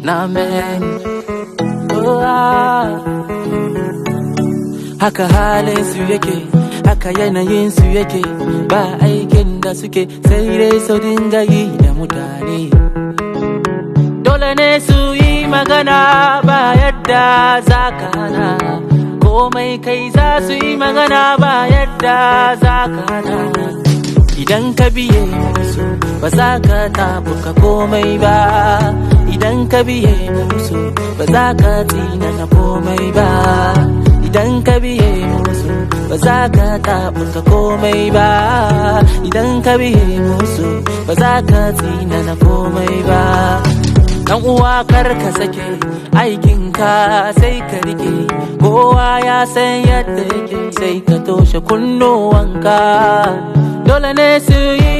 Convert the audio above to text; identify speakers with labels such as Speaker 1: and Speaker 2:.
Speaker 1: namej. Haka halin su yake, haka yanayin su yake, ba aikin da suke sai dai su dinga yi da mutane. Dole ne su yi magana ba yadda za ka hana, komai kai za su yi magana ba yadda za ka hana. Idan ka biye musu ba za ka tabuka komai ba, idan ka biye musu ba za ka tsinana komai ba, idan ka biye musu ba za ka tabuka komai ba, idan ka biye musu ba za ka tsinana komai ba. Dan uwa kar ka sake aikinka sai ka rike, kowa ya san yadda yake sai ka toshe kunnuwanka. Dole ne su yi